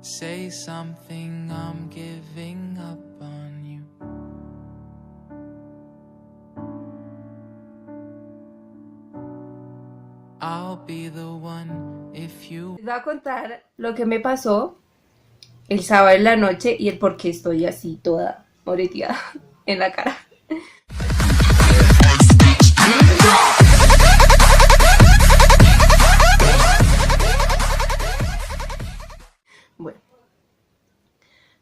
Say something, I'm giving up on you. I'll be the one if you... Les voy a contar lo que me pasó el sábado en la noche y el por qué estoy así toda moreteada en la cara. Bueno,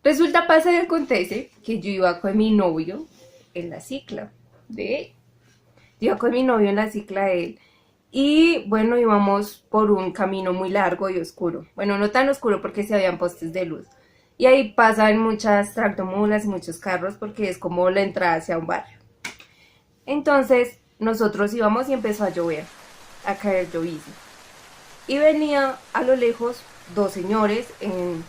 resulta, pasa y acontece que yo iba con mi novio en la cicla de él. Iba con mi novio en la cicla de él. Y bueno, íbamos por un camino muy largo y oscuro. Bueno, no tan oscuro porque se habían postes de luz. Y ahí pasan muchas tractomulas y muchos carros porque es como la entrada hacia un barrio. Entonces, nosotros íbamos y empezó a llover, a caer llovizna. Y venía a lo lejos dos señores en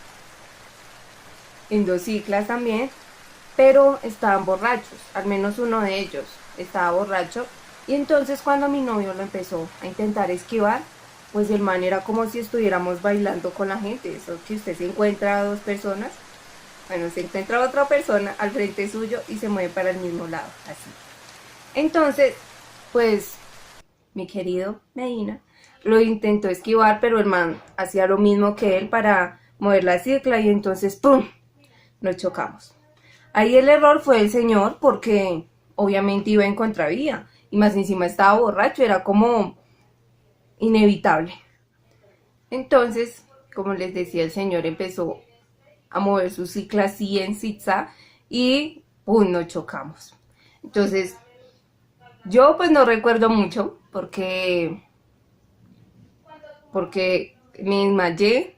dos ciclas también, pero estaban borrachos, al menos uno de ellos estaba borracho. Y entonces cuando mi novio lo empezó a intentar esquivar, pues el man era como si estuviéramos bailando con la gente. Eso que usted se encuentra a dos personas, bueno, se encuentra a otra persona al frente suyo y se mueve para el mismo lado, así. Entonces, pues, mi querido Medina lo intentó esquivar, pero el man hacía lo mismo que él para mover la cicla y entonces, ¡pum!, nos chocamos. Ahí el error fue el señor porque obviamente iba en contravía. Y más encima estaba borracho, era como inevitable. Entonces, como les decía, el señor empezó a mover su cicla así en zigzag y ¡pum!, nos chocamos. Entonces, yo pues no recuerdo mucho porque me desmayé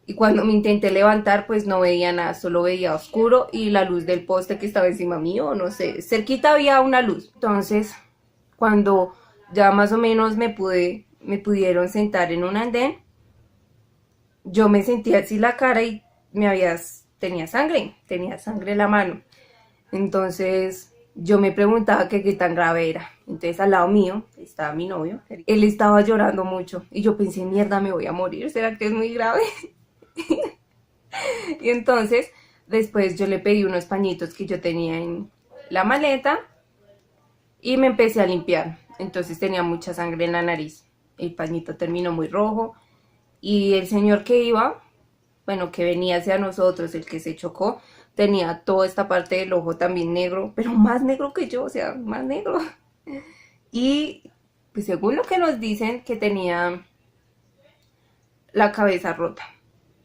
y cuando me intenté levantar pues no veía nada, solo veía oscuro y la luz del poste que estaba encima mío, no sé, cerquita había una luz. Entonces, cuando ya más o menos me pudieron sentar en un andén, yo me sentía así la cara y tenía sangre en la mano. Entonces yo me preguntaba que qué tan grave era. Entonces al lado mío estaba mi novio, él estaba llorando mucho y yo pensé, mierda, me voy a morir, ¿será que es muy grave? Y entonces después yo le pedí unos pañitos que yo tenía en la maleta y me empecé a limpiar. Entonces tenía mucha sangre en la nariz. El pañito terminó muy rojo. Y el señor que iba, bueno, que venía hacia nosotros, el que se chocó, tenía toda esta parte del ojo también negro, pero más negro que yo, o sea, más negro. Y pues según lo que nos dicen, que tenía la cabeza rota.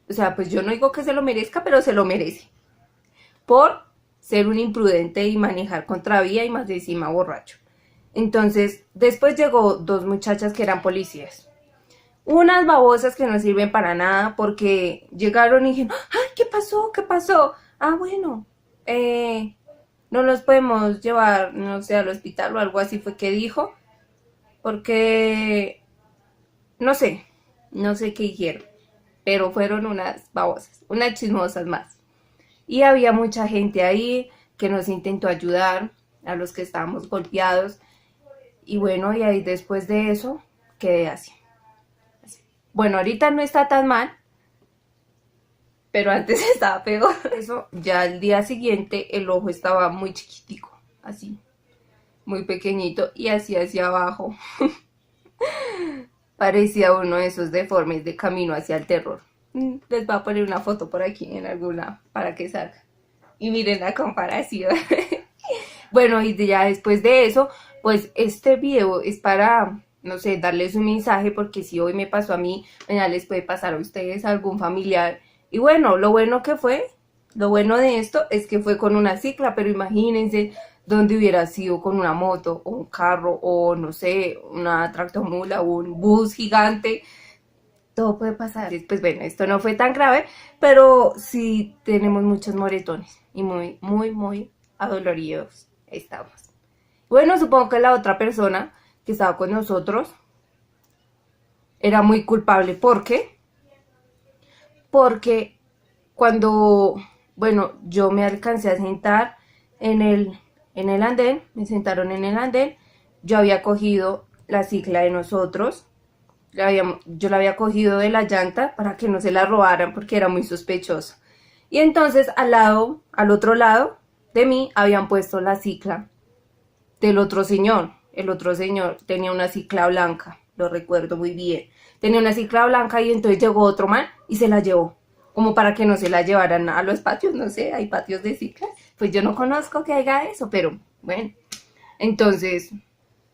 O sea, pues yo no digo que se lo merezca, pero se lo merece. Por ser un imprudente y manejar contravía y más de encima borracho. Entonces, después llegó dos muchachas que eran policías. Unas babosas que no sirven para nada porque llegaron y dijeron, ¡ay, qué pasó! ¿Qué pasó? Ah, bueno, no los podemos llevar, no sé, al hospital o algo así fue que dijo. Porque, no sé qué dijeron. Pero fueron unas babosas, unas chismosas más. Y había mucha gente ahí que nos intentó ayudar, a los que estábamos golpeados. Y bueno, y ahí después de eso, quedé así. Bueno, ahorita no está tan mal, pero antes estaba peor. Eso, ya al día siguiente el ojo estaba muy chiquitico, así, muy pequeñito y así hacia abajo. Parecía uno de esos deformes de Camino hacia el terror. Les voy a poner una foto por aquí en alguna para que salga. Y miren la comparación. Bueno, y ya después de eso, pues este video es para, no sé, darles un mensaje, porque si hoy me pasó a mí, mañana les puede pasar a ustedes, a algún familiar. Y bueno, lo bueno de esto es que fue con una cicla, pero imagínense donde hubiera sido con una moto, o un carro, o no sé, una tractomula, o un bus gigante. Todo puede pasar. Pues bueno, esto no fue tan grave, pero sí tenemos muchos moretones y muy, muy, muy adoloridos estamos. Bueno, supongo que la otra persona que estaba con nosotros era muy culpable. ¿Por qué? Porque cuando, bueno, yo me alcancé a sentar en el andén, me sentaron en el andén, yo había cogido la cicla de nosotros yo la había cogido de la llanta para que no se la robaran porque era muy sospechoso. Y entonces al otro lado de mí habían puesto la cicla del otro señor. El otro señor tenía una cicla blanca, lo recuerdo muy bien. Tenía una cicla blanca y entonces llegó otro man y se la llevó. Como para que no se la llevaran a los patios, no sé, hay patios de ciclas. Pues yo no conozco que haya eso, pero bueno. Entonces,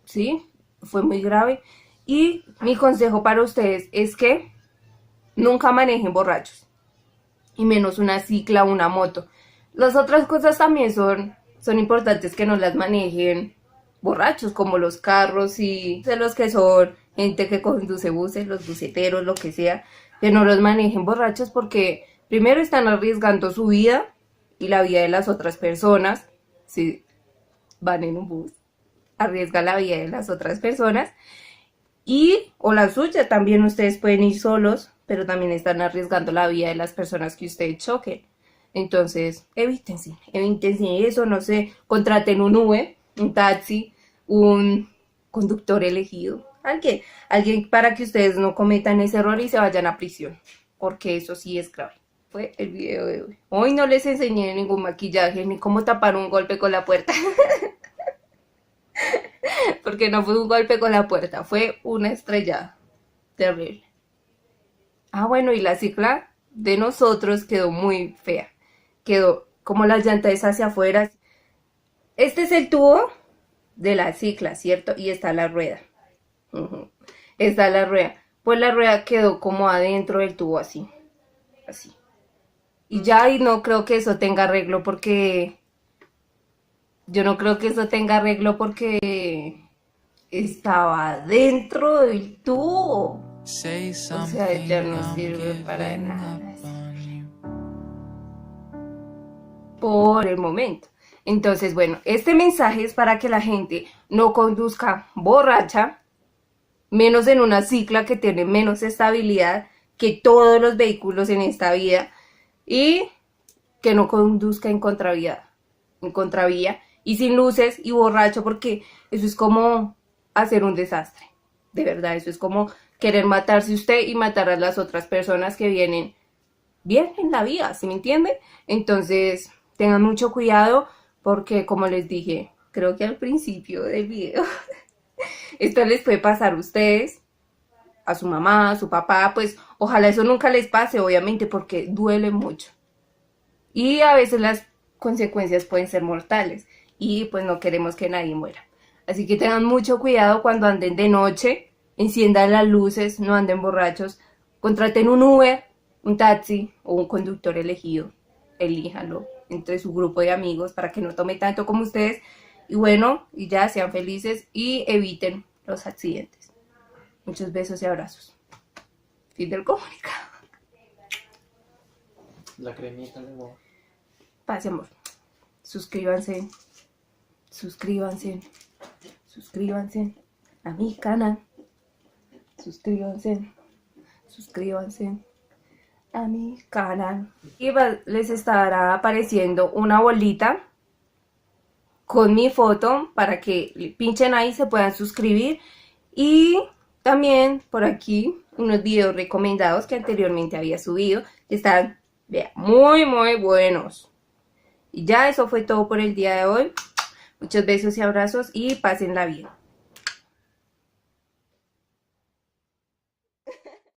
sí, fue muy grave. Y mi consejo para ustedes es que nunca manejen borrachos. Y menos una cicla o una moto. Las otras cosas también son importantes que no las manejen borrachos, como los carros y de los que son gente que conduce buses, los buceteros, lo que sea, que no los manejen borrachos porque primero están arriesgando su vida y la vida de las otras personas, si van en un bus, arriesga la vida de las otras personas y o la suya, también ustedes pueden ir solos, pero también están arriesgando la vida de las personas que ustedes choquen. Entonces, evítense eso, no sé, contraten un Uber, un taxi, un conductor elegido, alguien para que ustedes no cometan ese error y se vayan a prisión, porque eso sí es grave. Fue el video de hoy. Hoy no les enseñé ningún maquillaje ni cómo tapar un golpe con la puerta. Porque no fue un golpe con la puerta, fue una estrellada terrible. Ah, bueno, y la cicla de nosotros quedó muy fea. Quedó como las llantas hacia afuera. Este es el tubo de la cicla, ¿cierto? Y está la rueda. Está la rueda. Pues la rueda quedó como adentro del tubo, así. Así. Y ya, y no creo que eso tenga arreglo porque... Yo no creo que eso tenga arreglo porque... estaba dentro del tubo. O sea, ya no sirve para nada. Por el momento. Entonces, bueno, este mensaje es para que la gente no conduzca borracha, menos en una cicla que tiene menos estabilidad que todos los vehículos en esta vida, y que no conduzca en contravía y sin luces y borracho, porque eso es como hacer un desastre. De verdad, eso es como querer matarse usted y matar a las otras personas que vienen bien en la vida, ¿sí me entienden? Entonces, tengan mucho cuidado porque, como les dije, creo que al principio del video, esto les puede pasar a ustedes, a su mamá, a su papá, pues ojalá eso nunca les pase, obviamente, porque duele mucho. Y a veces las consecuencias pueden ser mortales y pues no queremos que nadie muera. Así que tengan mucho cuidado cuando anden de noche, enciendan las luces, no anden borrachos, contraten un Uber, un taxi o un conductor elegido, elíjanlo entre su grupo de amigos para que no tome tanto como ustedes y bueno, y ya sean felices y eviten los accidentes. Muchos besos y abrazos. Fin del comunicado. La cremita, mi amor. Paz y amor. Suscríbanse a mi canal. Suscríbanse a mi canal. Y les estará apareciendo una bolita con mi foto para que pinchen ahí, se puedan suscribir. Y también por aquí unos videos recomendados que anteriormente había subido, que están muy buenos. Y ya eso fue todo por el día de hoy. Muchos besos y abrazos y pásenla bien.